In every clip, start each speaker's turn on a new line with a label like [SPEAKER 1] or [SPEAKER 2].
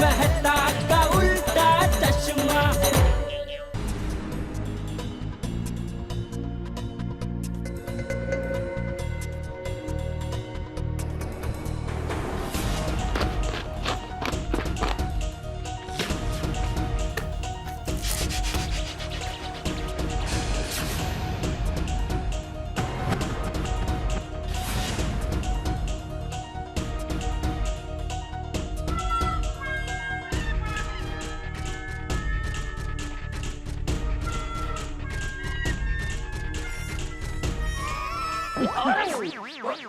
[SPEAKER 1] मेहता का उल्टा चश्मा।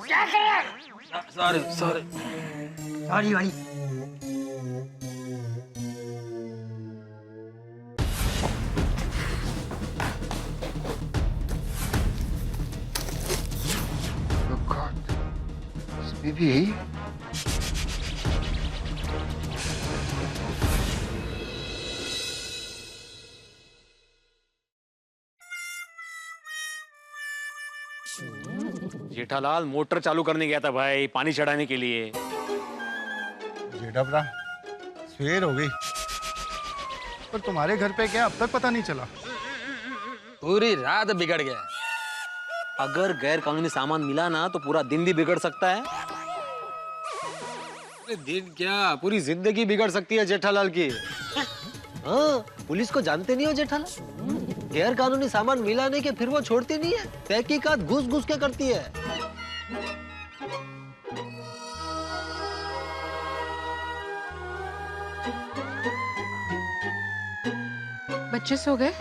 [SPEAKER 2] क्या कर रहा है?
[SPEAKER 3] सॉरी
[SPEAKER 2] सॉरी भाई।
[SPEAKER 4] बीबी
[SPEAKER 3] जेठालाल मोटर चालू करने गया था भाई, पानी चढ़ाने के लिए।
[SPEAKER 4] जेठा सवेर हो गई, पर तुम्हारे घर पे क्या अब तक पता नहीं चला?
[SPEAKER 3] पूरी रात बिगड़ गया। अगर गैर कानूनी सामान मिला ना तो पूरा दिन भी बिगड़ सकता है। अरे दिन क्या, पूरी जिंदगी बिगड़ सकती है जेठालाल की। हाँ, पुलिस को जानते नहीं हो जेठालाल? गैर कानूनी सामान मिला नहीं कि फिर वो छोड़ती नहीं है, तहकीकात घुस घुस के करती है।
[SPEAKER 5] बच्चे सो गए?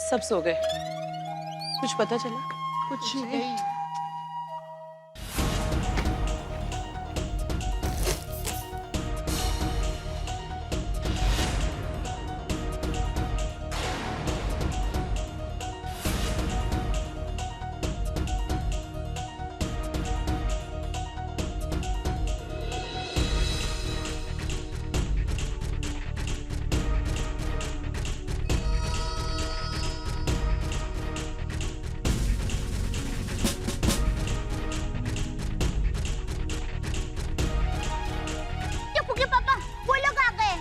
[SPEAKER 6] सब सो गए। कुछ पता चला?
[SPEAKER 5] कुछ नहीं।
[SPEAKER 7] पापा वो लोग आ गए।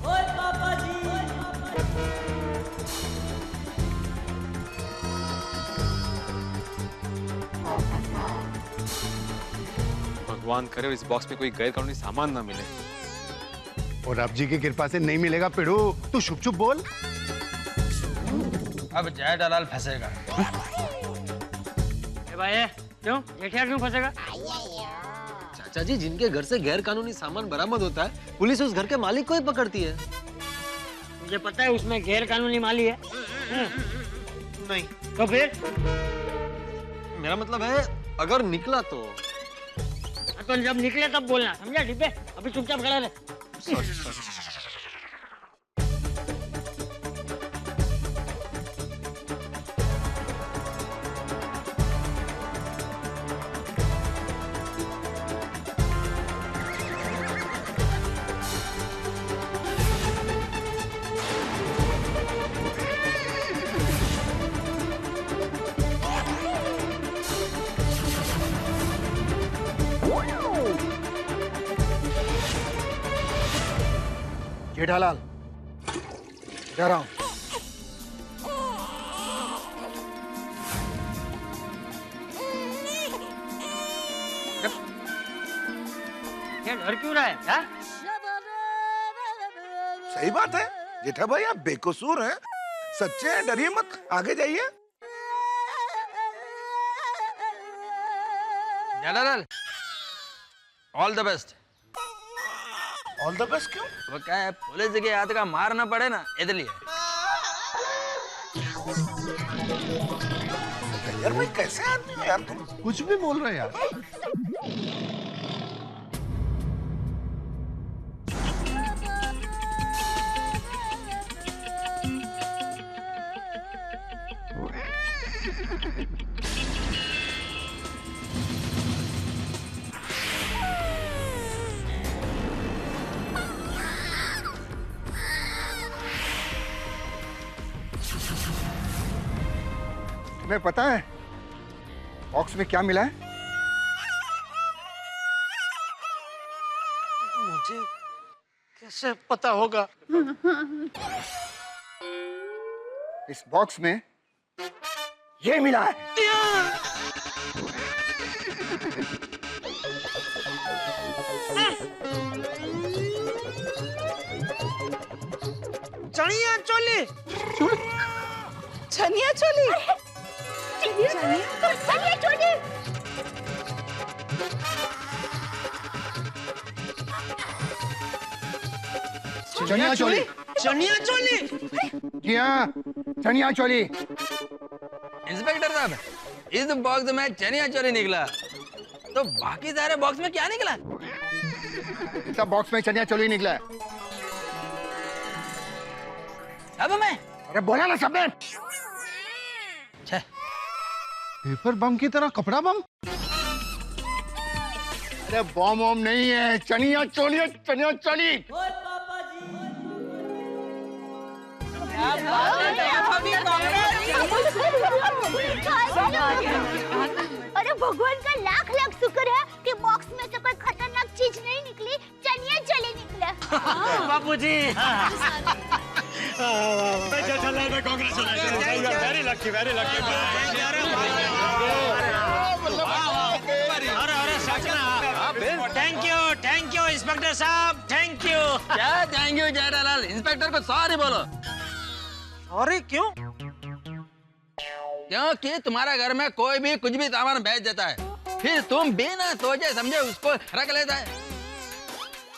[SPEAKER 1] ओए पापा जी।
[SPEAKER 3] भगवान करे इस बॉक्स में कोई गैर कानूनी सामान ना मिले।
[SPEAKER 4] और रब जी की कृपा से नहीं मिलेगा। पिड़ू तू चुप चुप बोल।
[SPEAKER 2] अब जेठालाल फंसेगा।
[SPEAKER 8] भाई क्यों जेठिया क्यों फंसेगा?
[SPEAKER 3] चाचा जी, जिनके घर से गैर कानूनी सामान बरामद होता है, पुलिस उस घर के मालिक को ही पकड़ती है।
[SPEAKER 8] मुझे पता है उसमें गैर कानूनी माली है।
[SPEAKER 3] नहीं
[SPEAKER 8] तो फिर?
[SPEAKER 3] मेरा मतलब है अगर निकला तो।
[SPEAKER 8] तो जब निकले तब बोलना, समझा? डिब्बे अभी चुपचाप खड़ा रहे।
[SPEAKER 4] जेठालाल जा रहा हूं।
[SPEAKER 8] ये डर क्यों रहा है? हा?
[SPEAKER 9] सही बात है जेठा भाई, आप बेकसूर हैं, सच्चे हैं, डरिए मत, आगे जाइए।
[SPEAKER 2] Jethalal all the best.
[SPEAKER 9] All the best क्यों?
[SPEAKER 2] वो क्या है, पुलिस के हाथ का मार ना पड़े ना, इसलिए।
[SPEAKER 9] यार भाई कैसे आदमी हो यार तुम?
[SPEAKER 4] कुछ भी बोल रहे यार।
[SPEAKER 10] तुम्हें पता है बॉक्स में क्या मिला है?
[SPEAKER 8] मुझे कैसे पता होगा?
[SPEAKER 10] इस बॉक्स में ये मिला है।
[SPEAKER 8] चनिया चोली।
[SPEAKER 6] चनिया चोली।
[SPEAKER 7] चलिए चोली।
[SPEAKER 10] चनिया चोली।
[SPEAKER 8] चनिया चोली।
[SPEAKER 10] जी हाँ, चनिया चोली।
[SPEAKER 2] इंस्पेक्टर साहब, इस बॉक्स में चनिया चोली निकला, तो बाकी सारे बॉक्स में क्या निकला?
[SPEAKER 10] सब बॉक्स में चनिया चोली निकला है।
[SPEAKER 2] अब मैं
[SPEAKER 10] अरे बोला ना सबने।
[SPEAKER 2] छे,
[SPEAKER 4] पेपर बम की तरह कपड़ा बम।
[SPEAKER 10] अरे बॉम वॉम नहीं है, चनिया चोली है, चनिया चोली।
[SPEAKER 1] ओए पापा जी
[SPEAKER 7] अरे भगवान का लाख लाख शुक्र है कि बॉक्स में से कोई खतरनाक चीज नहीं निकली, चनिया चली निकला।
[SPEAKER 8] बापूजी। थैंक यू इंस्पेक्टर साहब, थैंक यू।
[SPEAKER 2] क्या थैंक यू जेठालाल? इंस्पेक्टर को सॉरी बोलो।
[SPEAKER 8] अरे क्यों?
[SPEAKER 2] क्योंकि तुम्हारा घर में कोई भी कुछ भी सामान भेज देता है, फिर तुम बिना सोचे समझे उसको रख लेता है,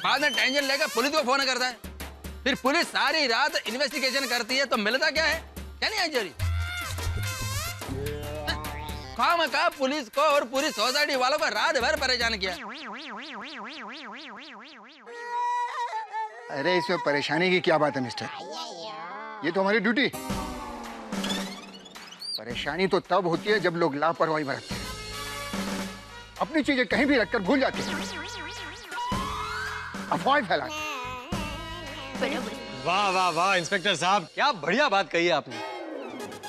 [SPEAKER 2] बाद में टेंशन लेकर पुलिस को फोन करता है, फिर पुलिस सारी रात इन्वेस्टिगेशन करती है, तो मिलता क्या है? चनिया चोली। खामखा पुलिस को और पूरी सोसाइटी वालों को रात भर परेशान किया।
[SPEAKER 10] अरे इसमें परेशानी की क्या बात है मिस्टर, ये तो हमारी ड्यूटी। परेशानी तो तब होती है जब लोग लापरवाही बरतते हैं, अपनी चीजें कहीं भी रखकर भूल जाते हैं, अफवाह फैलाते हैं।
[SPEAKER 3] वाह वाह वाह इंस्पेक्टर साहब, क्या बढ़िया बात कही है आपने।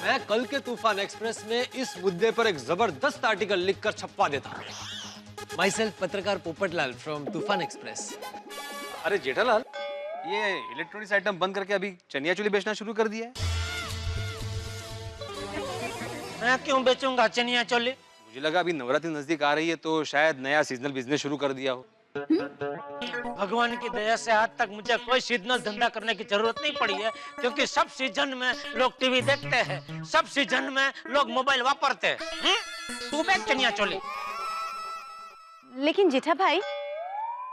[SPEAKER 3] मैं कल के तूफान एक्सप्रेस में इस मुद्दे पर एक जबरदस्त आर्टिकल लिखकर छपवा देता हूँ। माई सेल्फ पत्रकार पोपटलाल फ्रॉम तूफान एक्सप्रेस।
[SPEAKER 11] अरे जेठालाल, ये इलेक्ट्रॉनिक्स आइटम बंद करके अभी चनिया चोली बेचना शुरू कर दिया है।
[SPEAKER 8] मैं क्यों बेचूंगा चनिया चोली?
[SPEAKER 11] मुझे लगा अभी नवरात्रि नजदीक आ रही है तो शायद नया सीजनल बिजनेस शुरू कर दिया हो।
[SPEAKER 8] भगवान की दया से आज तक मुझे कोई सीजनल धंधा करने की जरूरत नहीं पड़ी है, क्योंकि सब सीजन में लोग टीवी देखते हैं, सब सीजन में लोग मोबाइल वापरते हैं। तू बेच चनिया चोली।
[SPEAKER 6] लेकिन जेठा भाई,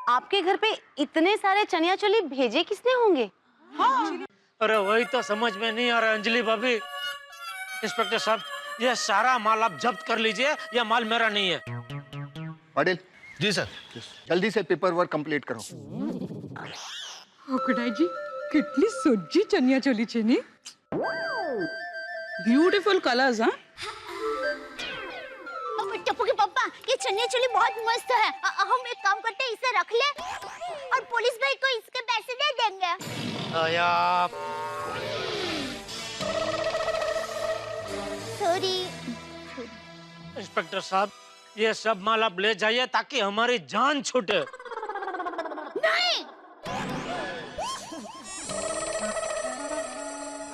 [SPEAKER 6] आपके घर पे इतने सारे चनिया चोली भेजे किसने होंगे?
[SPEAKER 8] हाँ। अरे वही तो समझ में नहीं आ रहा अंजलि भाभी। इंस्पेक्टर साहब, ये सारा माल आप जब्त कर लीजिए, ये माल मेरा नहीं है।
[SPEAKER 10] पाटिल
[SPEAKER 4] जी सर।
[SPEAKER 10] जल्दी से पेपर वर्क कंप्लीट करो।
[SPEAKER 5] जी कितनी सोजी चनिया चोली छे ने।
[SPEAKER 6] Beautiful colours. हाँ,
[SPEAKER 7] टप्पू के पापा, ये चनिया चोली बहुत मस्त है। हम एक काम करते हैं, इसे रख ले और पुलिस भाई को इसके पैसे दे देंगे।
[SPEAKER 8] यार
[SPEAKER 7] सॉरी।
[SPEAKER 8] इंस्पेक्टर साहब, ये सब माल आप ले जाइए ताकि हमारी जान छूटे।
[SPEAKER 7] नहीं,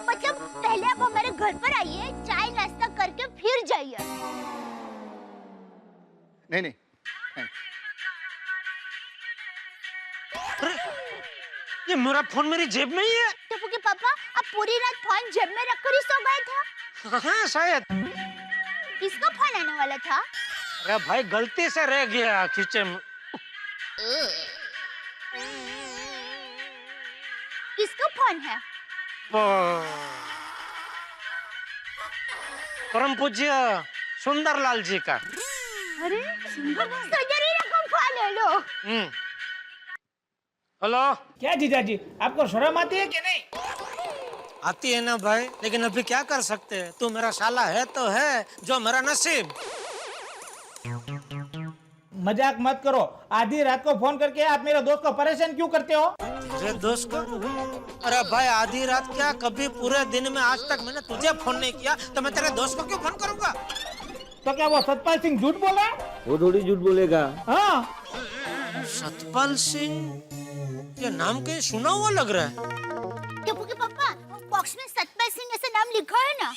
[SPEAKER 7] मतलब पहले आप हमारे घर पर आइए, चाय नाश्ता करके फिर जाइए।
[SPEAKER 10] नहीं नहीं, नहीं।
[SPEAKER 8] अरे, ये मेरा फोन मेरी जेब में ही है।
[SPEAKER 7] टप्पू के पापा, आप पूरी रात फोन जेब में रखकर ही सो गए थे?
[SPEAKER 8] हाँ शायद।
[SPEAKER 7] किसका फोन आने वाला था?
[SPEAKER 8] अरे भाई, गलती से रह गया किचन में।
[SPEAKER 7] किसका फोन है?
[SPEAKER 8] परम पूज्य सुंदरलाल जी का।
[SPEAKER 7] अरे सजरी रकम फोन ले लो।
[SPEAKER 8] हेलो।
[SPEAKER 1] क्या जीजाजी, आपको शर्म आती है कि नहीं?
[SPEAKER 8] आती है ना भाई, लेकिन अभी क्या कर सकते हैं। तू मेरा साला है तो है, जो मेरा नसीब।
[SPEAKER 1] मजाक मत करो। आधी रात को फोन करके आप मेरे दोस्त को परेशान क्यों करते हो?
[SPEAKER 8] तेरे दोस्त को? अरे भाई आधी रात क्या, कभी पूरे दिन में आज तक मैंने तुझे फोन नहीं किया तो मैं तेरे दोस्त को क्यों फोन करूंगा?
[SPEAKER 1] तो क्या वो सतपाल सिंह झूठ बोला?
[SPEAKER 12] वो थोड़ी झूठ बोलेगा।
[SPEAKER 1] हाँ।
[SPEAKER 8] सतपाल सिंह, ये नाम कहीं सुना हुआ लग रहा है।
[SPEAKER 7] टप्पू के पापा, बॉक्स में सतपाल सिंह ऐसा नाम लिखा है ना?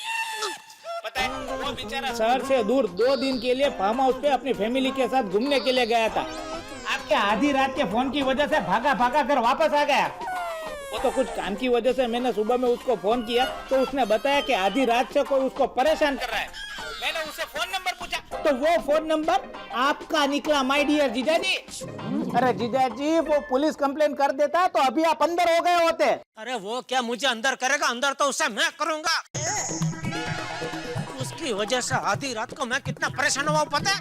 [SPEAKER 1] पता है वो बेचारा शहर से दूर 2 दिन के लिए फार्म हाउस पे अपनी फैमिली के साथ घूमने के लिए गया था। आपके आधी रात के फोन की वजह से भागा भागा घर वापस आ गया। वो तो कुछ काम की वजह से मैंने सुबह में उसको फोन किया तो उसने बताया कि आधी रात से कोई उसको परेशान कर रहा है। मैंने उससे फोन नंबर पूछा तो वो फोन नंबर आपका निकला, माय डियर जीजाजी। अरे जीजाजी, वो पुलिस कंप्लेन कर देता तो अभी आप अंदर हो गए होते।
[SPEAKER 8] अरे वो क्या मुझे अंदर करेगा? अंदर तो उससे मैं करूंगा। उसकी वजह से आधी रात को मैं कितना परेशान हुआ पता है?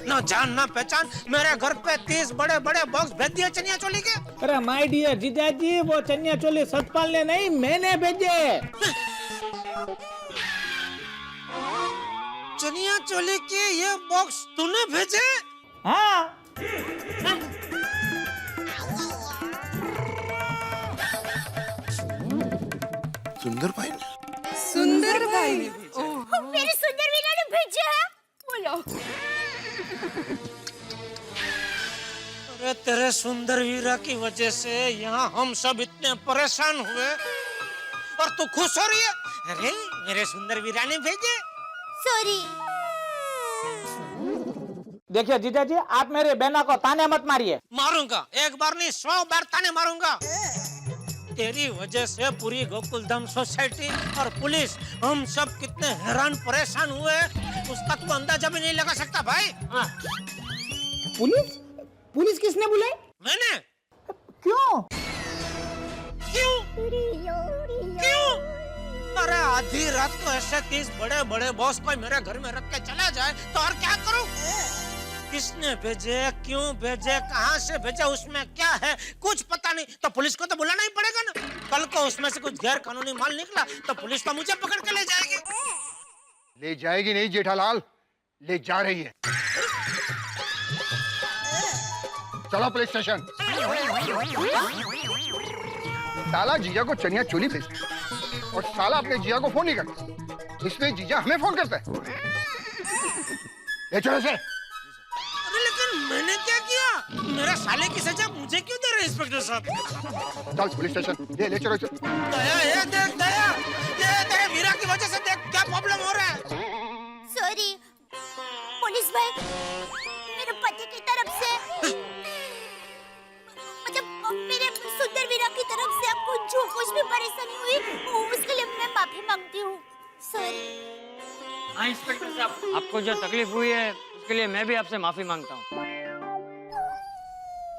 [SPEAKER 8] ना जान ना पहचान मेरे घर पे 30 बड़े बड़े बॉक्स भेज दिए चनिया चोली के।
[SPEAKER 1] अरे माय डियर जीजाजी, वो चनिया चोली सतपाल ने नहीं, मैंने भेजे।
[SPEAKER 8] चनिया चोली के ये बॉक्स तूने भेजे?
[SPEAKER 1] हाँ।
[SPEAKER 9] सुंदर भाई ने?
[SPEAKER 5] सुंदर भाई।
[SPEAKER 7] मेरे सुंदर वीरा ने भेजा है। बोलो।
[SPEAKER 8] अरे तेरे सुंदर वीरा की वजह से यहाँ हम सब इतने परेशान हुए और तू खुश हो रही है? अरे मेरे सुंदर वीरा ने भेजे।
[SPEAKER 7] सॉरी।
[SPEAKER 1] देखिए जीजाजी, आप मेरे बहना को ताने मत मारिए।
[SPEAKER 8] मारूंगा, एक बार नहीं 100 बार ताने मारूंगा। तेरी वजह से पूरी गोकुलधाम सोसाइटी और पुलिस हम सब कितने हैरान परेशान हुए, उसका तू अंदाजा भी नहीं लगा सकता भाई। हाँ।
[SPEAKER 1] पुलिस? पुलिस किसने बुलाई?
[SPEAKER 8] मैंने।
[SPEAKER 1] क्यों?
[SPEAKER 8] क्यों? क्यों? अरे आधी रात को ऐसे 30 बड़े बड़े बॉस कोई मेरे घर में रख के चला जाए तो और क्या करूं? किसने भेजे, क्यों भेजे, कहां से भेजे, उसमें क्या है कुछ पता नहीं, तो पुलिस को तो बुलाना ही पड़ेगा ना। कल को उसमें से कुछ गैर कानूनी माल निकला तो पुलिस तो मुझे पकड़ के ले जाएगी।
[SPEAKER 10] ले जाएगी नहीं जेठालाल, ले जा रही है। चलो पुलिस स्टेशन। साला जीजा को चनिया चोली भेजता और साला अपने जीजा को फोन नहीं करता, इसलिए जीजा हमें फोन करता है। ले चलो से।
[SPEAKER 8] लेकिन मैंने क्या किया? मेरे साले की सजा मुझे क्यों दे रहे इंस्पेक्टर साहब?
[SPEAKER 10] चल पुलिस स्टेशन। ले चलो चल।
[SPEAKER 8] दया, ये देख दया, ये तेरे वीरा की वजह से देख क्या प्रॉब्लम हो रहा है।
[SPEAKER 7] सॉरी पुलिस भाई, मेरे पति की तरफ से, मतलब मेरे सुंदर वीरा की तरफ से आपको जो कुछ भी परेशानी हुई उसके लिए मैं माफी मांगती हूँ। सॉरी।
[SPEAKER 12] हाँ इंस्पेक्टर साहब, आपको जो तकलीफ हुई है उसके लिए मैं भी आपसे माफी मांगता हूँ।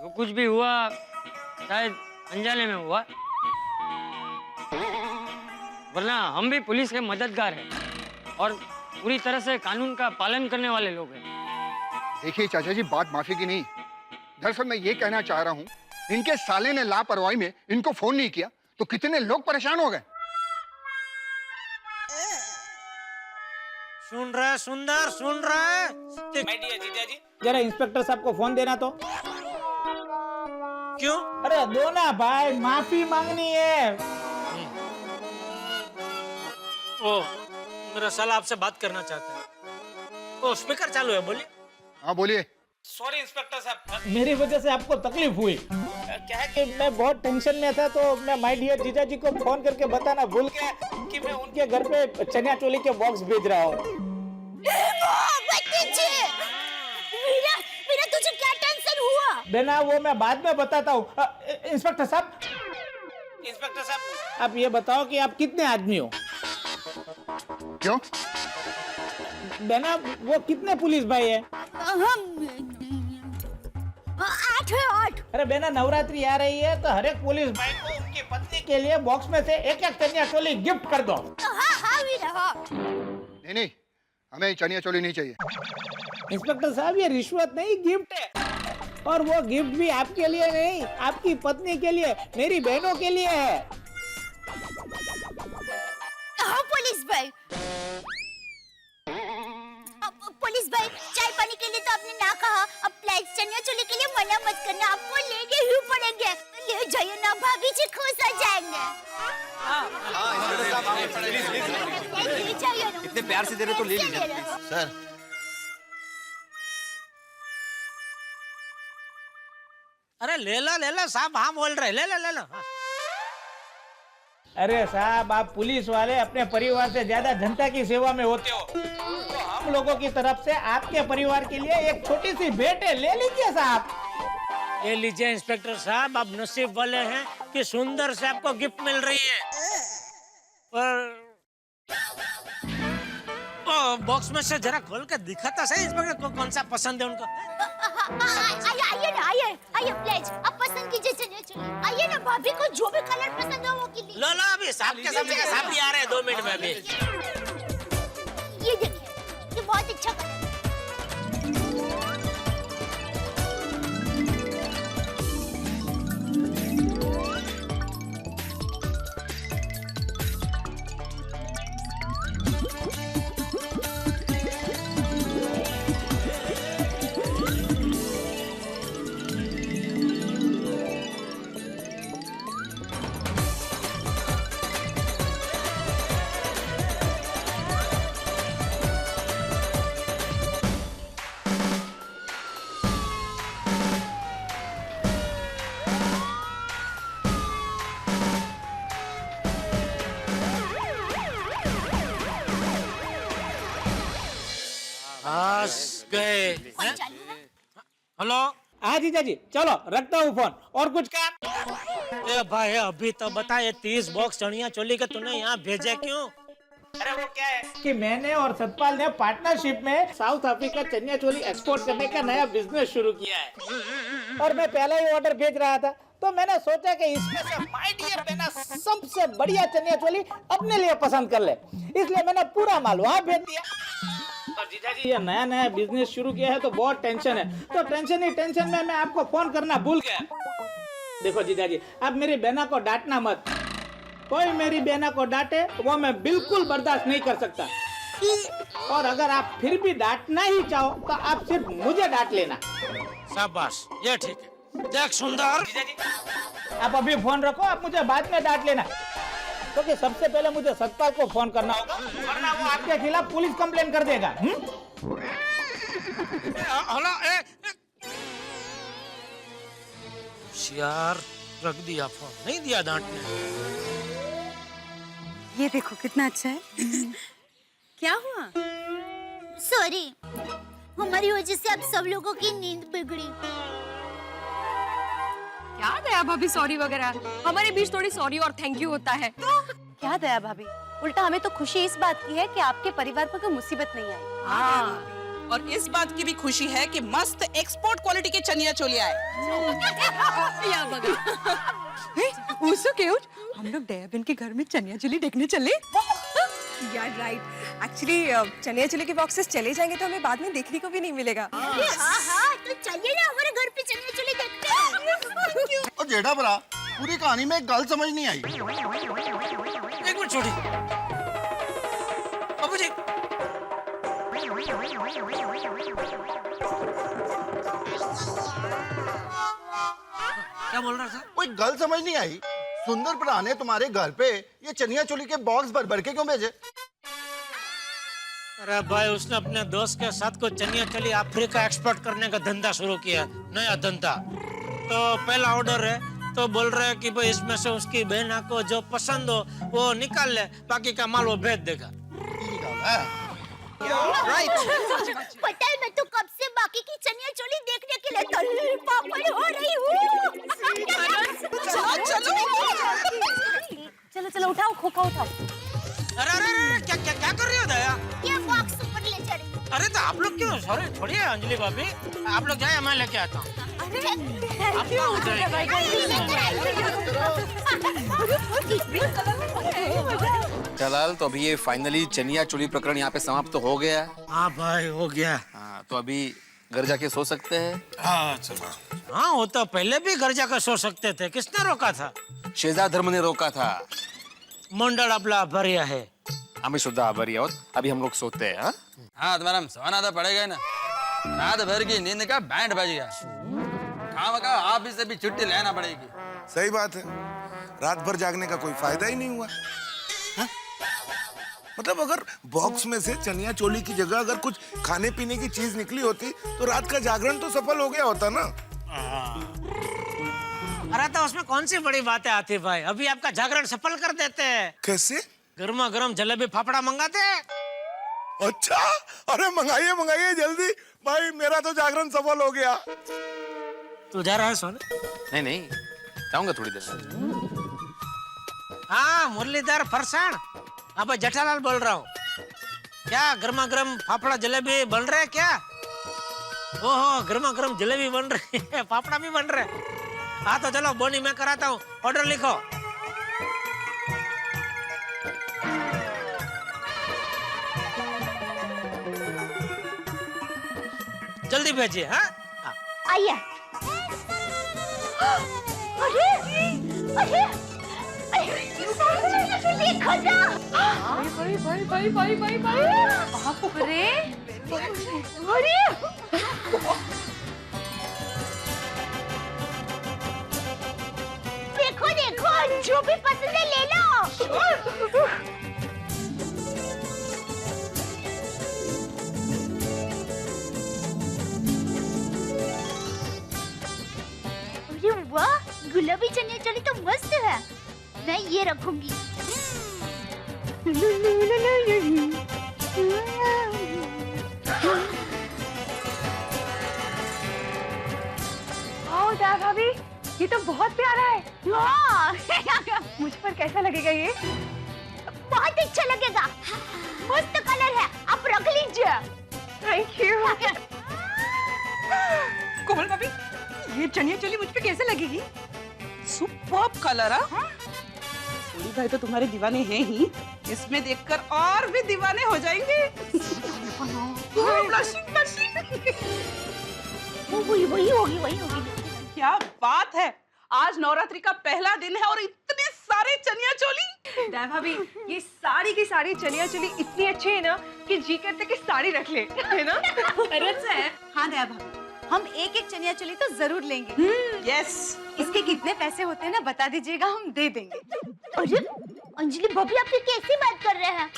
[SPEAKER 12] जो कुछ भी हुआ शायद अनजाने में हुआ, वरना हम भी पुलिस के मददगार हैं और पूरी तरह से कानून का पालन करने वाले लोग हैं।
[SPEAKER 10] देखिए चाचा जी, बात माफी की नहीं, दरअसल मैं ये कहना चाह रहा हूँ, इनके साले ने लापरवाही में इनको फोन नहीं किया तो कितने लोग परेशान हो गए।
[SPEAKER 8] सुन रहा है सुंदर, सुन रहा है?
[SPEAKER 1] जीजाजी, जरा इंस्पेक्टर साहब को फोन देना तो।
[SPEAKER 8] क्यों?
[SPEAKER 1] अरे दो ना भाई, माफी मांगनी है।
[SPEAKER 8] ओ, मेरा साला आपसे बात करना चाहता है। ओ स्पीकर चालू है, बोलिए।
[SPEAKER 10] हाँ बोलिए।
[SPEAKER 1] सॉरी इंस्पेक्टर साहब, मेरी वजह से आपको तकलीफ हुई। क्या है कि मैं बहुत टेंशन में था तो मैं माय डियर जीजाजी को फोन करके बताना भूल गया कि मैं उनके घर पे चनिया चोली के बॉक्स भेज रहा हूँ।
[SPEAKER 7] मेरा तुझे क्या टेंशन हुआ?
[SPEAKER 1] बेना वो मैं बाद में बताता हूँ। इंस्पेक्टर साहब, इंस्पेक्टर साहब, आप ये बताओ कि आप कितने आदमी हो?
[SPEAKER 10] क्यों?
[SPEAKER 1] बेना वो कितने पुलिस भाई है?
[SPEAKER 7] आठ है, 8।
[SPEAKER 1] अरे बेना नवरात्रि आ रही है तो हर एक पुलिस भाई को उनकी पत्नी के लिए बॉक्स में से एक चनिया चोली गिफ्ट कर दो।
[SPEAKER 7] हाँ वीरा, हाँ।
[SPEAKER 10] नहीं, हमें चनिया चोली नहीं चाहिए।
[SPEAKER 1] इंस्पेक्टर साहब, ये रिश्वत नहीं, गिफ्ट है। और वो गिफ्ट भी आपके लिए नहीं, आपकी पत्नी के लिए, मेरी बहनों के लिए है।
[SPEAKER 7] हाँ पुलिस भाई। पुलिस भाई, चाय पानी के लिए तो आपने ना कहा, अब प्लीज मना मत करना, आपको लेने ही पड़ेंगे। ले जाइए ना, भाभी जी खुश हो जाएंगे। ले जाइए ना।
[SPEAKER 11] इतने प्यार से दे रहे तो ले लीजिए।
[SPEAKER 2] सर
[SPEAKER 8] अरे ले लो साहब, हाँ बोल रहे, ले लो। हाँ।
[SPEAKER 1] अरे साहब, आप पुलिस वाले अपने परिवार से ज्यादा जनता की सेवा में होते हो, तो हम लोगों की तरफ से आपके परिवार के लिए एक छोटी सी भेंट है, ले लीजिए साहब।
[SPEAKER 8] ले लीजिए इंस्पेक्टर साहब, आप नसीब वाले हैं कि सुंदर से आपको गिफ्ट मिल रही है। पर बॉक्स में से जरा खोल के दिखाता सही इंस्पेक्टर को कौन सा पसंद है उनको।
[SPEAKER 7] आइए ना, आइए प्लीज, आप पसंद कीजिए चलिए। आइए ना, भाभी को जो भी कलर पसंद हो वो कीजिए।
[SPEAKER 8] लो अभी साहब के सामने का साहब भी आ रहे हैं 2 मिनट में अभी।
[SPEAKER 7] ये देखिए, ये बहुत अच्छा कलर है।
[SPEAKER 8] गए। हेलो,
[SPEAKER 1] हाँ जीजा जी, चलो रखता हूँ फोन, और कुछ काम?
[SPEAKER 8] ए भाई अभी तो बता, ये 30 बॉक्स चनिया चोली के तूने यहाँ भेजे क्यों?
[SPEAKER 1] अरे वो क्या है कि मैंने और सतपाल ने पार्टनरशिप में south Africa chaniya choli export करने का नया बिजनेस शुरू किया है, और मैं पहला ही ऑर्डर भेज रहा था, तो मैंने सोचा कि इसमें से माय डियर बेना सबसे बढ़िया चनिया चोली अपने लिए पसंद कर ले, इसलिए मैंने पूरा माल वहाँ भेज दिया। और जीजा जी, ये नया बिजनेस शुरू किया है तो बहुत टेंशन है, तो टेंशन में मैं आपको फोन करना भूल गया। देखो जीजा जी, आप मेरी बहना को डांटना मत, कोई मेरी बहना को डांटे वो मैं बिल्कुल बर्दाश्त नहीं कर सकता, और अगर आप फिर भी डांटना ही चाहो तो आप सिर्फ मुझे डांट लेना।
[SPEAKER 8] शाबाश, ये ठीक है। देख सुंदर,
[SPEAKER 1] आप अभी फोन रखो, आप मुझे बाद में डांट लेना, क्योंकि सबसे पहले मुझे सतपाल को फोन करना होगा, वरना वो आपके खिलाफ पुलिस कंप्लेन कर देगा।
[SPEAKER 8] हेलो, यार रख दिया फोन, नहीं दिया डांटने।
[SPEAKER 5] ये देखो कितना अच्छा है। क्या हुआ?
[SPEAKER 7] सॉरी, हमारी वजह से आप सब लोगों की नींद बिगड़ी।
[SPEAKER 5] क्या दया भाभी, सॉरी वगैरह, हमारे बीच थोड़ी सॉरी और थैंक यू होता है।
[SPEAKER 6] क्या दया भाभी, उल्टा हमें तो खुशी इस बात की है कि आपके परिवार पर कोई मुसीबत नहीं आई।
[SPEAKER 5] हाँ,
[SPEAKER 13] और इस बात की भी खुशी है कि मस्त एक्सपोर्ट क्वालिटी के चनिया चोली आए।
[SPEAKER 5] उसो क्यूट, हम लोग दया बहन के घर में चनिया चोली देखने चले। यार राइट, एक्चुअली चनिया चोली के बॉक्सेस चले जाएंगे तो हमें बाद में देखने को भी नहीं मिलेगा।
[SPEAKER 7] हाँ, तो चलिए ना हमारे घर पे चनिया चोली देखते हैं।
[SPEAKER 4] और जेठा भरा, पूरी कहानी में एक गल समझ नहीं आई।
[SPEAKER 8] एक मिनट छोड़ी बाबू जी, क्या बोल रहा था?
[SPEAKER 4] कोई गल समझ नहीं आई। सुंदर भरा ने तुम्हारे घर पे ये चनिया चोली के बॉक्स भर के क्यों भेजे?
[SPEAKER 8] अरे भाई, उसने अपने दोस्त के साथ को चनिया चोली अफ्रीका एक्सपोर्ट करने का धंधा शुरू किया, नया धंधा। तो पहला ऑर्डर है, तो बोल रहे हैं कि भाई इसमें से उसकी बहना को जो पसंद हो वो निकाल ले, बाकी का माल वो भेज देगा।
[SPEAKER 7] राइट। पता है, मैं तो कब से बाकी की चनिया चोली देखने के लिए तल्ली पापड़ हो रही हूँ।
[SPEAKER 6] चलो चलो उठाओ, खोखा उठाओ।
[SPEAKER 8] अरे क्या कर रही हो दया?
[SPEAKER 7] ये बॉक्स ऊपर ले जा रही हूँ।
[SPEAKER 8] अरे तो आप लोग क्यों? सॉरी, छोड़िए अंजलि भाभी, आप लोग जाए, मैं लेके आता हूँ।
[SPEAKER 11] जलाल, तो अभी ये फाइनली चनिया चोली प्रकरण यहाँ पे समाप्त तो हो गया।
[SPEAKER 8] हाँ भाई, हो गया।
[SPEAKER 11] हाँ, तो अभी घर जाके सो सकते हैं।
[SPEAKER 8] हाँ, वो तो पहले भी घर जाकर सो सकते थे, किसने रोका था?
[SPEAKER 11] शेजा धर्म ने रोका था।
[SPEAKER 8] मंडल अपना भरिया है,
[SPEAKER 11] हमें शुद्धा आभारी और अभी हम लोग सोते हैं।
[SPEAKER 2] हाँ, तुम्हारा सोना तो पड़ेगा ना, रात भर की नींद का बैंड बज गया। खावा का आप से भी छुट्टी लेना पड़ेगी।
[SPEAKER 9] सही बात है, रात भर जागने का कोई फायदा ही नहीं हुआ। हाँ? मतलब अगर बॉक्स में से चनिया चोली की जगह अगर कुछ खाने पीने की चीज निकली होती तो रात का जागरण तो सफल हो गया होता ना।
[SPEAKER 8] अरे तो उसमें कौन सी बड़ी बातें आती भाई, अभी आपका जागरण सफल कर देते हैं।
[SPEAKER 9] कैसे?
[SPEAKER 8] गर्मा गर्म जलेबी फाफड़ा मंगाते हैं।
[SPEAKER 9] अच्छा, अरे मंगाइए मंगाइए जल्दी भाई, मेरा तो जागरण सफल हो गया।
[SPEAKER 8] तू जा रहा है सोने?
[SPEAKER 11] नहीं नहीं, जाऊंगा थोड़ी देर में।
[SPEAKER 8] हाँ मुरलीधर फरसाण, हाँ भाई जेठालाल बोल रहा हूँ। क्या गर्मा गर्म फाफड़ा जलेबी बन रहे क्या? ओहो गर्मा गर्म जलेबी बन रही है, फाफड़ा भी बन रहे। हाँ तो चलो बोनी मैं कराता हूँ, ऑर्डर लिखो। जल्दी भेजिए। हाँ
[SPEAKER 7] आइए। अरे अरे देखो ना,
[SPEAKER 5] भाई भाई भाई भाई भाई भाई बाप रे,
[SPEAKER 7] अरे देखो देखो, जो भी पसंद है ले लो। अरे वाह, गुलाबी चनिया चोली तो मस्त है, मैं ये रखूंगी।
[SPEAKER 5] भाभी ये तो बहुत प्यारा है।
[SPEAKER 7] हाँ।
[SPEAKER 5] मुझ पर कैसा लगेगा ये?
[SPEAKER 7] बहुत अच्छा लगेगा, मस्त कलर है, आप रख लीजिए।
[SPEAKER 5] Thank you. कोमल भाभी, ये चनिया चोली मुझ पे कैसे लगेगी?
[SPEAKER 13] Superb colour. सोनी भाई तो तुम्हारे दीवाने हैं ही, इसमें देखकर और भी दीवाने हो जाएंगे। Blushing blushing.
[SPEAKER 7] वही होगी।
[SPEAKER 13] क्या बात है, आज नवरात्रि का पहला दिन है और इतने सारे चनिया चोली।
[SPEAKER 5] दया भाभी, ये सारी की सारी चनिया चोली इतनी अच्छी है ना कि जी करते कि साड़ी रख ले, है ना?
[SPEAKER 6] हाँ दया भाभी, हम एक एक चनिया चोली तो जरूर लेंगे।
[SPEAKER 13] यस।
[SPEAKER 6] इसके कितने पैसे होते हैं ना बता दीजिएगा, हम दे देंगे।
[SPEAKER 7] अरे अंजलि भाभी, आप ये कैसी बात कर रहे हैं?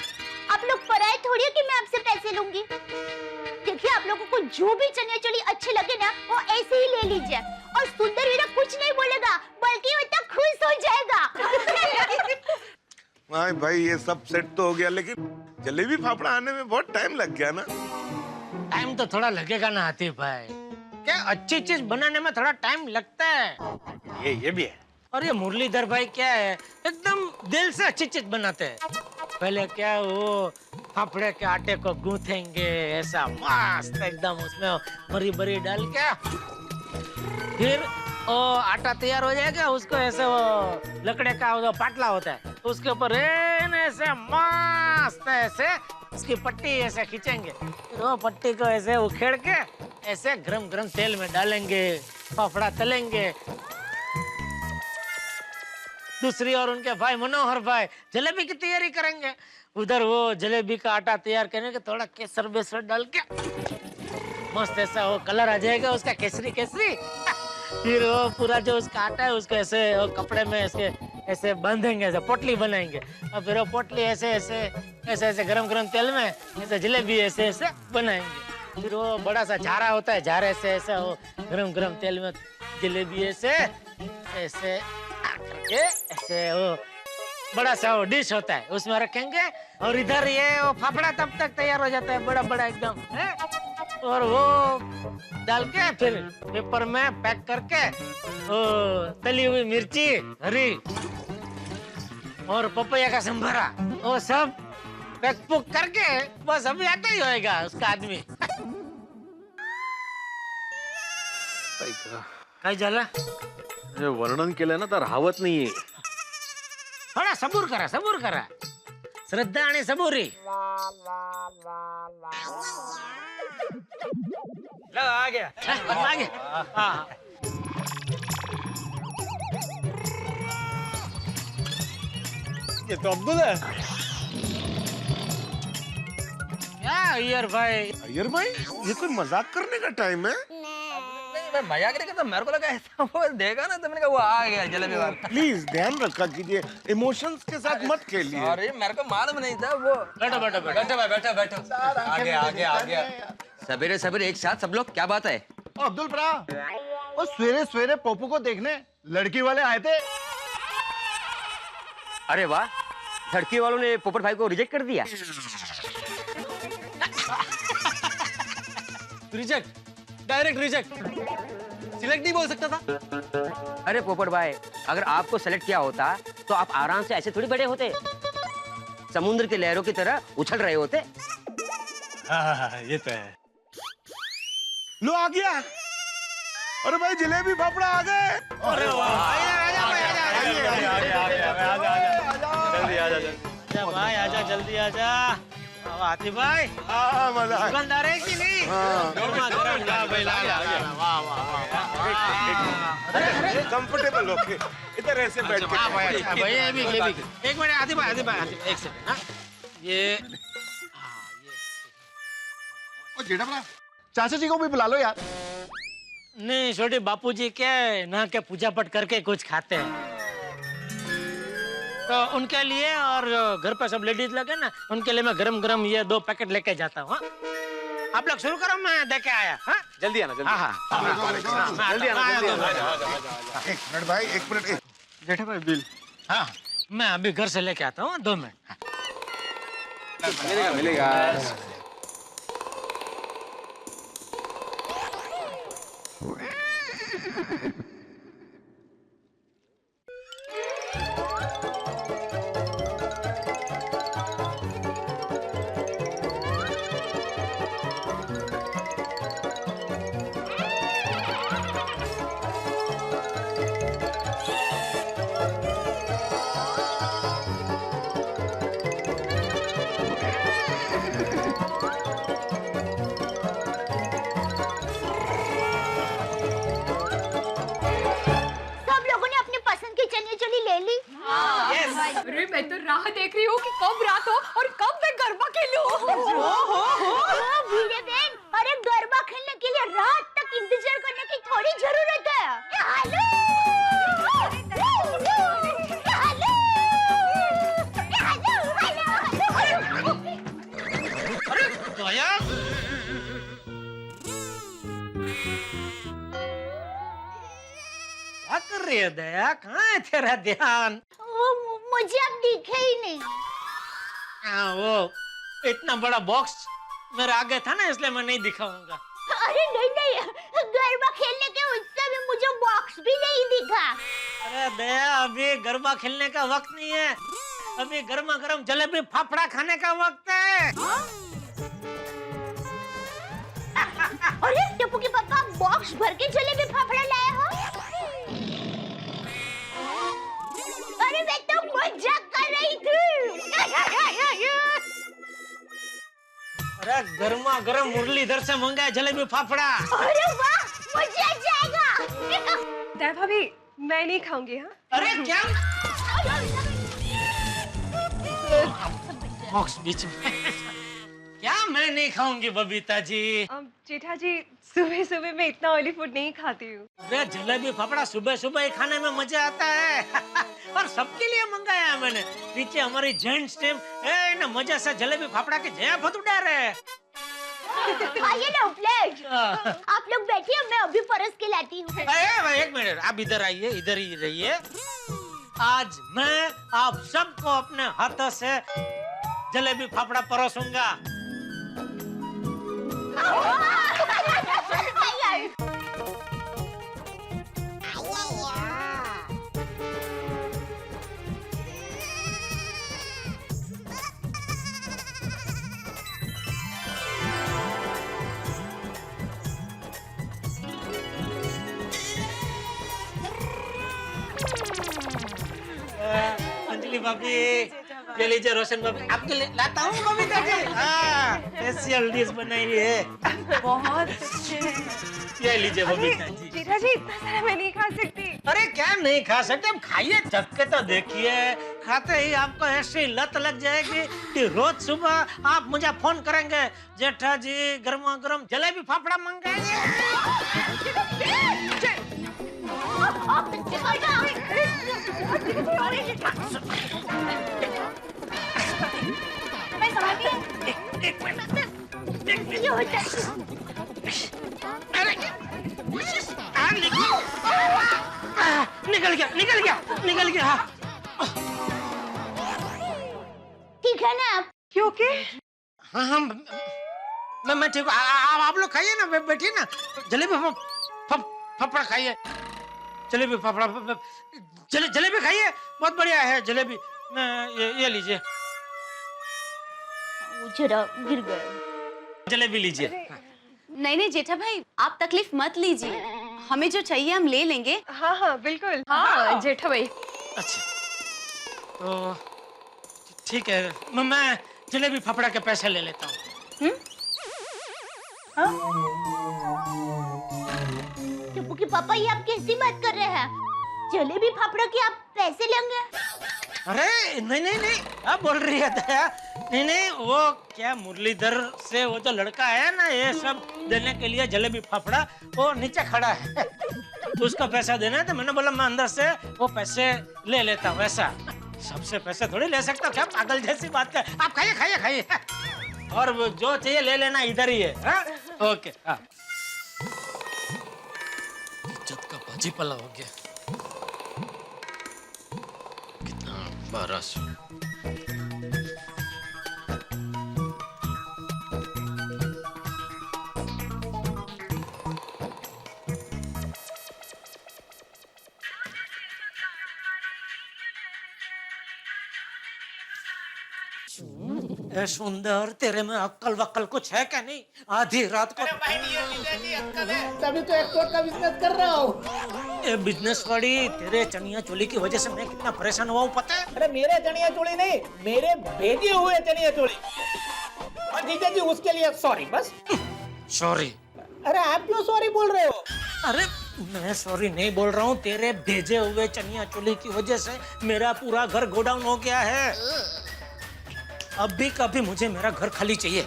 [SPEAKER 7] आप लोग पराये थोड़ी है कि मैं आपसे पैसे लूंगी। देखिए, आप लोगों को जो भी चनिया चोली अच्छे लगे ना, वो ऐसे ही ले लीजिए। और सुंदर हीरा कुछ नहीं बोलेगा, बल्कि वो तो खुश हो जाएगा।
[SPEAKER 9] भाई ये सब सेट तो हो गया, लेकिन जलेबी फाफड़ा आने में बहुत टाइम लग गया ना।
[SPEAKER 8] टाइम तो थोड़ा लगेगा ना आतिफ भाई, क्या अच्छी चीज बनाने में थोड़ा टाइम लगता है।
[SPEAKER 11] ये भी है।
[SPEAKER 8] और ये मुरलीधर भाई क्या है, एकदम दिल से अच्छी चीज बनाते हैं। पहले क्या वो फाफड़े के आटे को गूंथेंगे ऐसा मस्त एकदम, उसमें मरी बरी डाल के, फिर वो आटा तैयार हो जाएगा, उसको ऐसे वो लकड़े का वो पाटला होता है, उसके ऊपर ऐसे मस्त ऐसे उसकी पट्टी ऐसे खींचेंगे, फिर वो पट्टी को ऐसे उखेड़ के ऐसे गरम गरम तेल में डालेंगे, फाफड़ा तलेंगे। दूसरी और उनके भाई मनोहर भाई जलेबी की तैयारी करेंगे, उधर वो जलेबी का आटा तैयार करेंगे, थोड़ा केसर बेसर डाल के मस्त ऐसा वो कलर आ जाएगा उसका केसरी केसरी। फिर वो पूरा जो उसका आटा है उसको ऐसे वो कपड़े में ऐसे ऐसे बांधेंगे, ऐसे पोटली बनाएंगे, और फिर वो पोटली ऐसे ऐसे ऐसे ऐसे गरम गरम तेल में ऐसे जलेबी ऐसे ऐसे बनाएंगे। फिर वो बड़ा सा झारा होता है, झारे से ऐसे वो गरम गरम तेल में जलेबी ऐसे ऐसे करके ऐसे वो बड़ा सा वो डिश होता है उसमें रखेंगे, और इधर ये वो फाफड़ा तब तक तैयार हो जाता है बड़ा बड़ा एकदम है, और वो डाल के फिर पेपर में पैक करके वो तली हुई मिर्ची हरी और पपैया का संभारा वो सब पैक पुक करके बस अभी आता ही होएगा उसका आदमी। काय झाला?
[SPEAKER 11] वर्णन केलं ना तर राहवत नाहीये।
[SPEAKER 8] थोडा सबूर करा श्रद्धा आणि सबुरी।
[SPEAKER 12] आ गया।
[SPEAKER 8] हाँ।
[SPEAKER 11] ये तो अब्दुल है।
[SPEAKER 8] क्या अय्यर भाई?
[SPEAKER 9] अय्यर भाई, ये कोई मजाक करने का टाइम है?
[SPEAKER 2] मैं मजाक नहीं करता, मेरे को लगा ऐसा वो देखा ना तो मैंने कहा वो आ गया जलेबी वाला।
[SPEAKER 9] प्लीज ध्यान रखा कीजिए, इमोशंस के साथ मत खेलिए।
[SPEAKER 2] अरे मेरे को मालूम नहीं था वो।
[SPEAKER 8] बैठो बैठो बैठो
[SPEAKER 3] बैठो भाई, बैठो बैठो। आगे आगे आगे।
[SPEAKER 2] सवेरे सवेरे एक साथ सब लोग, क्या बात है?
[SPEAKER 4] अब्दुल भरा, वो सवेरे सवेरे पप्पू को देखने लड़की वाले आए थे।
[SPEAKER 12] अरे वाह, लड़की वालों ने पोपट भाई को रिजेक्ट कर दिया।
[SPEAKER 3] रिजेक्ट, डायरेक्ट रिजेक्ट, सिलेक्ट नहीं बोल सकता था।
[SPEAKER 12] अरे पोपट भाई, अगर आपको सेलेक्ट किया होता तो आप आराम से ऐसे थोड़ी बड़े होते, समुद्र की लहरों की तरह उछल रहे होते।
[SPEAKER 3] हाँ, ये तो है।
[SPEAKER 9] लो आ गया। अरे भाई जलेबी फाफड़ा आ गए।
[SPEAKER 8] अरे
[SPEAKER 3] जल्दी आजा,
[SPEAKER 8] आजा भाई, आजा जल्दी आजा। आतिफ भाई,
[SPEAKER 9] मजा आ
[SPEAKER 8] दुकानदार है कि नहीं? गर्मा गर्म ला भाई, ला ला। वाह वाह वाह।
[SPEAKER 9] कंफर्टेबल होके इधर ऐसे बैठ के।
[SPEAKER 8] भाई ये भी एक मिनट। आतिफ भाई एक सेकंड। हाँ ये
[SPEAKER 4] जेठा भरा, चाचा जी को भी बुला लो यार।
[SPEAKER 8] नहीं, छोटे बापूजी क्या है ना, क्या पूजा पाठ करके कुछ खाते हैं, तो उनके लिए और घर पे सब लेडीज लगे ना, उनके लिए मैं गरम गरम ये 2 पैकेट लेके जाता हूँ। आप लोग शुरू करो, मैं देके आया। हाँ
[SPEAKER 3] जल्दी आना, जल्दी।
[SPEAKER 8] हाँ
[SPEAKER 3] जल्दी आना, जल्दी आना।
[SPEAKER 9] एक मिनट भाई, एक मिनट।
[SPEAKER 3] जेठा भाई बिल।
[SPEAKER 8] हाँ, मैं अभी घर से लेके आता हूँ, 2 मिनट।
[SPEAKER 3] मिलेगा मिलेगा।
[SPEAKER 5] अरे मैं तो राह देख रही हूँ कि कब रात हो और कब मैं गरबा खेलूं।
[SPEAKER 7] वीरे बहन, अरे गरबा खेलने के लिए रात तक इंतजार करने की थोड़ी जरूरत है।
[SPEAKER 8] क्या कर रही है दया? कहाँ है तेरा ध्यान?
[SPEAKER 7] मुझे अब दिखे ही नहीं।
[SPEAKER 8] वो इतना बड़ा बॉक्स मेरे आगे था ना, इसलिए मैं नहीं दिखाऊंगा।
[SPEAKER 7] अरे नहीं नहीं, गरबा खेलने के उत्सव में मुझे बॉक्स भी नहीं दिखा।
[SPEAKER 8] अरे दया, अभी गरबा खेलने का वक्त नहीं है, अभी गर्मा गर्म जलेबी फाफड़ा खाने का वक्त है।
[SPEAKER 7] अरे टप्पू के पापा, बॉक्स भर के जलेबी फाफड़ा लाए हो? अरे मैं तो मजाक कर रही थी।
[SPEAKER 8] अरे गर्मा गर्म मुरलीधर से मंगाया जलेबी फाफड़ा।
[SPEAKER 7] अरे वाह, मजा आ जाएगा।
[SPEAKER 5] दया भाभी, मैं नहीं खाऊंगी। हाँ
[SPEAKER 8] अरे क्या बॉक्स बीच में? क्या मैं नहीं खाऊंगी बबीता जी?
[SPEAKER 5] जेठा जी, सुबह सुबह मैं इतना ऑयली फूड नहीं खाती हूँ।
[SPEAKER 8] अरे जलेबी फाफड़ा सुबह सुबह ही खाने में मजा आता है। और सबके लिए मंगाया है मैंने। पीछे हमारी जेंट्स टीम ना मजा से जलेबी फाफड़ा के जया फत उड़ा रहे हैं।
[SPEAKER 7] खाइए ना प्लेट। आप लोग बैठिए, मैं अभी परस के लाती हूँ।
[SPEAKER 8] एक मिनट, आप इधर आइए, इधर ही रहिए। आज मैं आप सबको अपने हाथों से जलेबी फाफड़ा परोसूंगा। अंजलि भाभी, ये लीजिए रोशन भाभी, आपके लिए लाता हूँ बबीता जी। हाँ, स्पेशल डिश बनाई है।
[SPEAKER 5] बहुत अच्छे।
[SPEAKER 8] ये लीजिए बबीता जी।
[SPEAKER 5] जेठा जी, इतना सारा मैं नहीं खा सकती।
[SPEAKER 8] अरे क्या नहीं खा सकते? अब खाइए, चख के तो देखिए, खाते ही आपको ऐसी लत लग जाएगी कि रोज सुबह आप मुझे फोन करेंगे, जेठा जी गर्मा गर्म जलेबी फाफड़ा मंगाएंगे।
[SPEAKER 7] मैं समझती
[SPEAKER 8] एक मिनट।
[SPEAKER 7] ये होता
[SPEAKER 8] अरे निकल गया।
[SPEAKER 7] ठीक है ना आप?
[SPEAKER 5] क्योंकि
[SPEAKER 8] हाँ मैं ठीक हूँ। आप लोग खाइए ना, बैठिए ना, जलेबी फाफड़ा खाइए, जलेबी फाफड़ा जलेबी खाइए, बहुत बढ़िया है जलेबी। ये लीजिए,
[SPEAKER 7] जरा गिर गया।
[SPEAKER 8] जलेबी लीजिए।
[SPEAKER 6] नहीं नहीं जेठा भाई, आप तकलीफ मत लीजिए, हमें जो चाहिए हम ले लेंगे।
[SPEAKER 5] हाँ हाँ बिल्कुल। हाँ जेठा भाई।
[SPEAKER 8] अच्छा तो ठीक है, मैं जलेबी फाफड़ा के पैसे ले लेता हूँ।
[SPEAKER 7] टप्पू के पापा, ये आप कैसी बात कर रहे हैं? जलेबी फाफड़ा के आप पैसे लेंगे?
[SPEAKER 8] अरे नहीं, क्या बोल रही है दया? नहीं, वो क्या मुरलीधर से वो जो लड़का है ना, ये सब देने के लिए जलेबी फाफड़ा, वो नीचे खड़ा है, तो उसका पैसा देना है, तो मैंने बोला मैं अंदर से वो पैसे ले लेता हूँ। ऐसा सबसे पैसे थोड़ी ले सकता हूँ, क्या पागल जैसी बात कर। आप खाइए और वो जो चाहिए ले लेना, इधर ही है। हाँ? ओके। हाँ। इज्जत का बाजी पला हो गया। 1200। सुंदर, तेरे में अक्ल वक्ल कुछ है क्या? नहीं, आधी रात को।
[SPEAKER 1] तभी तो एक्सपोर्ट का बिजनेस कर रहा हूँ।
[SPEAKER 8] ये बिजनेस वाली तेरे चनिया चोली की वजह से मैं कितना परेशान हुआ हूँ, पता है?
[SPEAKER 1] अरे मेरे चनिया चोली नहीं, मेरे भेजे हुए चनिया चोली। और जीजा जी उसके लिए सॉरी बस।
[SPEAKER 8] सॉरी?
[SPEAKER 1] अरे आप क्यों सॉरी बोल रहे हो?
[SPEAKER 8] अरे मैं सॉरी नहीं बोल रहा हूँ, तेरे भेजे हुए चनिया चोली की वजह से मेरा पूरा घर गोडाउन हो गया है। अभी कभी मुझे मेरा घर खाली चाहिए।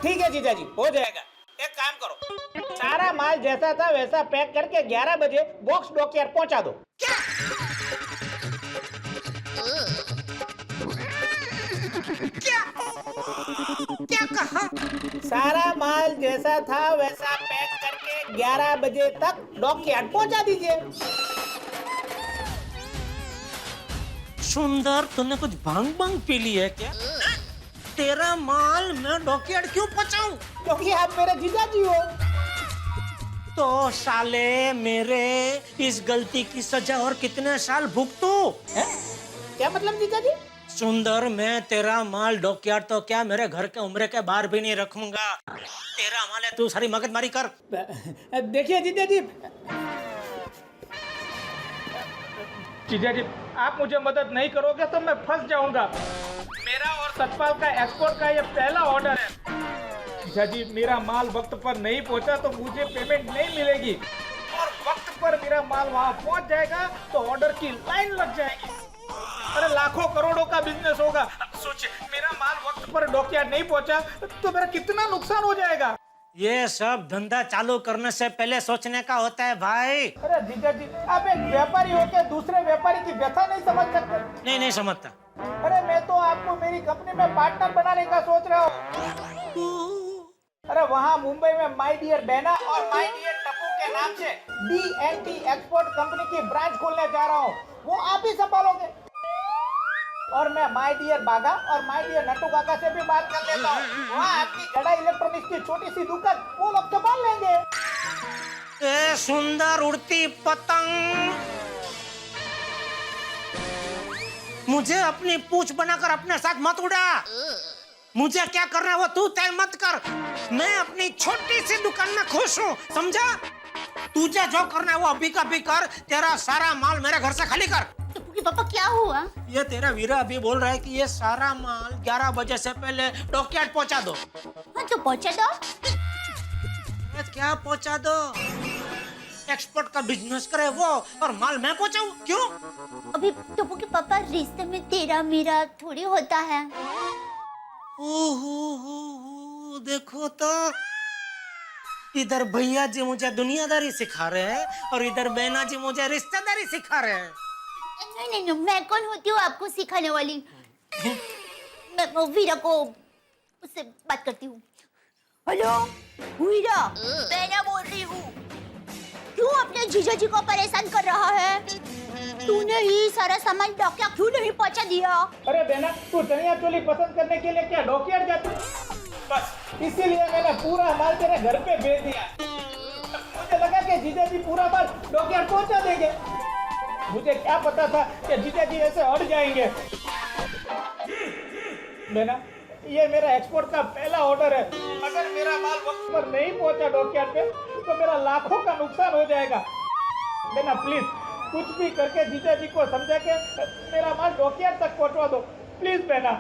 [SPEAKER 1] ठीक है जीजा जी, हो जाएगा। एक काम करो, सारा माल जैसा था वैसा पैक करके 11 बजे बॉक्स डॉकयार्ड पहुंचा दो।
[SPEAKER 8] क्या कहा?
[SPEAKER 1] सारा माल जैसा था वैसा पैक करके 11 बजे तक डॉकयार्ड पहुंचा दीजिए।
[SPEAKER 8] सुंदर, तूने कुछ भांग पी ली है क्या? तेरा माल मैं डॉकयार्ड क्यों पहुंचाऊं?
[SPEAKER 1] क्योंकि आप मेरे जीजा जी हो।
[SPEAKER 8] तो साले मेरे इस गलती की सजा और कितने साल भुगतू?
[SPEAKER 1] क्या मतलब जीजा जी?
[SPEAKER 8] सुंदर, मैं तेरा माल डॉकयार्ड तो क्या मेरे घर के उम्र के बाहर भी नहीं रखूंगा। तेरा माल है, तू सारी मगजमारी कर।
[SPEAKER 1] देखिए जीजा जी, जीजा जी आप मुझे मदद नहीं करोगे तो मैं फंस जाऊंगा। मेरा और सतपाल का एक्सपोर्ट का ये पहला ऑर्डर है। जीजा जी मेरा माल वक्त पर नहीं पहुंचा तो मुझे पेमेंट नहीं मिलेगी, और वक्त पर मेरा माल वहां पहुंच जाएगा तो ऑर्डर की लाइन लग जाएगी। अरे लाखों करोड़ों का बिजनेस होगा। सोचिए, मेरा माल वक्त पर डॉकयार्ड नहीं पहुंचा तो मेरा कितना नुकसान हो जाएगा।
[SPEAKER 8] ये सब धंधा चालू करने से पहले सोचने का होता है भाई।
[SPEAKER 1] अरे जीजा जी, आप एक व्यापारी होकर दूसरे व्यापारी की व्यथा नहीं समझ सकते?
[SPEAKER 8] नहीं समझता।
[SPEAKER 1] अरे मैं तो आपको मेरी कंपनी में पार्टनर बनाने का सोच रहा हूँ। अरे वहाँ मुंबई में माय डियर डैना और माय डियर टप्पू के नाम से D&T एक्सपोर्ट कंपनी की ब्रांच खोलने जा रहा हूँ, वो आप ही संभालोगे। और मैं माय डियर बागा और माय डियर नट्टू काका से भी बात कर लेता हूँ, वहाँ आपकी गड़ा इलेक्ट्रॉनिक्स की छोटी सी दुकान वो लोग संभाल लेंगे।
[SPEAKER 8] ए सुंदर उड़ती पतंग, मुझे अपनी पूंछ बनाकर अपने साथ मत उड़ा। मुझे क्या करना है वो तू तय मत कर। मैं अपनी छोटी सी दुकान में खुश हूँ, समझा? तुझे जो करना है वो अभी का भी कर। तेरा सारा माल मेरे घर से खाली कर।
[SPEAKER 7] पापा क्या हुआ?
[SPEAKER 8] ये तेरा वीरा अभी बोल रहा है कि ये सारा माल 11 बजे से पहले डॉकयार्ड पहुंचा दो।
[SPEAKER 7] हाँ तो पहुंचा दो।
[SPEAKER 8] क्या पहुंचा दो? एक्सपोर्ट का बिजनेस करे वो और माल मैं पहुंचाऊं, क्यों?
[SPEAKER 7] अभी टप्पू के पापा रिश्ते में तेरा मेरा थोड़ी होता है।
[SPEAKER 8] ओहो, देखो तो इधर भैया जी मुझे दुनियादारी सिखा रहे हैं और इधर बहना जी मुझे रिश्तेदारी सिखा रहे हैं।
[SPEAKER 7] नहीं, मैं कौन होती हूँ आपको सिखाने वाली? मैं वीरा को उससे बात करती हूँ। हेलो वीरा, बहना बोल रही हूँ। क्यों अपने जीजा जी को परेशान कर रहा है? तूने ही सारा सामान डॉक्या क्यों नहीं पहुंचा दिया?
[SPEAKER 1] अरे बहना, तू चनिया चोली पसंद करने के लिए क्या डॉकयार्ड जाती? बस इसीलिए मैंने पूरा माल तेरे घर पे भेज दिया। मुझे लगा कि जीजा जी पूरा माल डॉकयार्ड पहुंचा देंगे। मुझे क्या पता था कि जीजा जी ऐसे हट जाएंगे। बहना, ये मेरा एक्सपोर्ट का पहला ऑर्डर है। अगर मेरा माल वक्त पर नहीं पहुंचा डॉकयार्ड पे तो मेरा लाखों का नुकसान हो जाएगा। बहना प्लीज कुछ भी करके जीजा जी को समझा के मेरा माल डॉकयार्ड तक पहुंचवा दो, प्लीज बहना।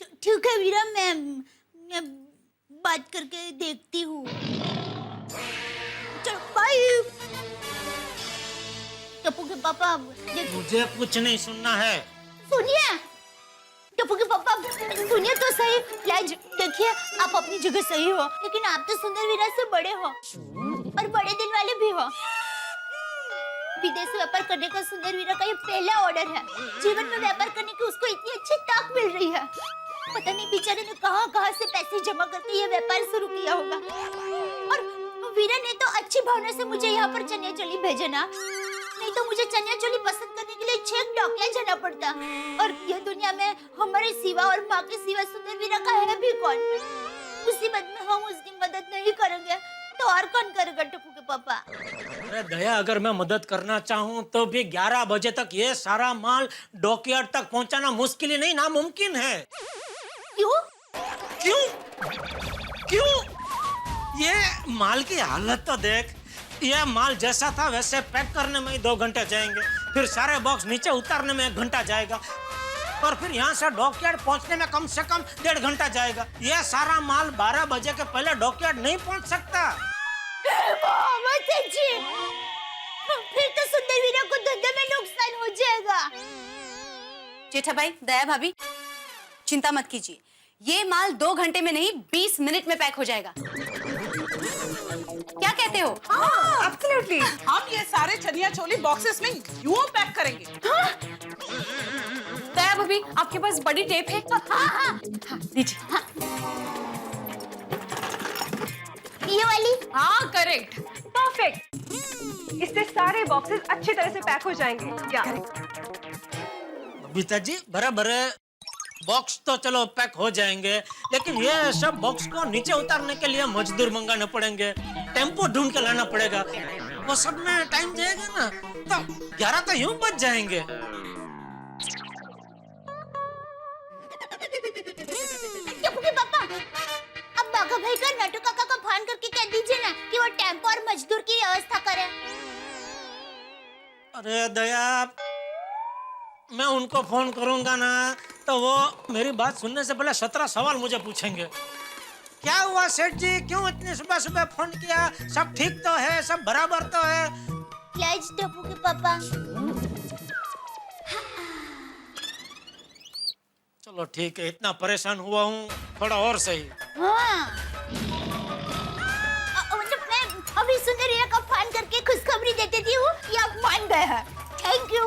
[SPEAKER 7] ठीक है वीरा, मैं बात करके देखती हूँ। चलो बाय। टप्पू के पापा
[SPEAKER 8] मुझे कुछ नहीं सुनना है।
[SPEAKER 7] सुनिए टप्पू के पापा, सुनिए तो सही। प्लीज देखिए, आप अपनी जगह सही हो, लेकिन आप तो सुंदर वीरा से बड़े हो और बड़े दिल वाले भी हो। विदेश से व्यापार करने का सुंदर वीरा का ये पहला ऑर्डर है। जीवन में व्यापार करने की उसको इतनी अच्छी ताक मिल रही है। पता नहीं बेचारे ने कहां से पैसे जमा करके ये व्यापार शुरू किया होगा। और वीरा ने तो अच्छी भावना से मुझे यहाँ पर चनिया चोली भेजा ना, नहीं तो मुझे चनिया चोली पसंद करने के लिए 6 डॉकयार्ड जाना पड़ता। और ये दुनिया में हमारे सिवा और माँ के सिवा सुंदर वीरा का है भी कौन? मुसीबत में हम उसकी मदद नहीं करेंगे तो और कौन करेगा टप्पू के पापा?
[SPEAKER 8] अरे दया, अगर मैं मदद करना चाहूँ तो भी 11 बजे तक ये सारा माल डॉकयार्ड तक पहुँचाना मुश्किल ही नहीं, नामुमकिन है।
[SPEAKER 7] क्यों?
[SPEAKER 8] ये माल की हालत तो देख। ये माल जैसा था वैसे पैक करने में ही 2 घंटे जाएंगे, फिर सारे बॉक्स नीचे उतारने में 1 घंटा जाएगा और फिर यहाँ से डॉकयार्ड पहुँचने में कम से कम 1.5 घंटा जाएगा। ये सारा माल 12 बजे के पहले डॉकयार्ड नहीं पहुँच सकता।
[SPEAKER 7] फिर तो सुंदर वीरा को धंधे में नुकसान हो जाएगा।
[SPEAKER 6] जेठा भाई, दया भाभी, चिंता मत कीजिए, ये माल 2 घंटे में नहीं 20 मिनट में पैक हो जाएगा। क्या कहते हो?
[SPEAKER 13] एब्सोल्युटली। हम ये सारे चनिया चोली बॉक्सेस में यूं पैक करेंगे।
[SPEAKER 6] दया भाभी, आपके पास बड़ी टेप है?
[SPEAKER 7] हाँ,
[SPEAKER 6] दीजिए।
[SPEAKER 7] हाँ। ये वाली?
[SPEAKER 5] हाँ करेक्ट, परफेक्ट। इससे सारे बॉक्सेस अच्छी तरह से पैक हो जाएंगे। क्या?
[SPEAKER 8] बबीता जी, बराबर है। बॉक्स तो चलो पैक हो जाएंगे, लेकिन ये सब बॉक्स को नीचे उतारने के लिए मजदूर मंगाने पड़ेंगे, टेम्पो ढूंढ के लाना पड़ेगा। वो सब में टाइम जाएगा ना, तो 11 तो यूं बच जाएंगे।
[SPEAKER 7] पापा, अब बाघा भाई का नटू काका का फोन करके कह दीजिए ना कि वो टेम्पो और मजदूर की व्यवस्था करे।
[SPEAKER 8] अरे दया, मैं उनको फोन करूंगा ना तो वो मेरी बात सुनने से पहले 17 सवाल मुझे पूछेंगे। क्या हुआ सेठ जी, क्यों इतनी सुबह सुबह फोन किया? सब ठीक तो है, सब बराबर तो है?
[SPEAKER 7] प्लीज टप्पू के पापा।
[SPEAKER 8] चलो ठीक है, इतना परेशान हुआ हूँ, थोड़ा और सही।
[SPEAKER 7] हाँ। मतलब मैं अभी सुंदर वीरा को फोन करके खुशखबरी देती थी, ये आप मान गए हैं। Thank you.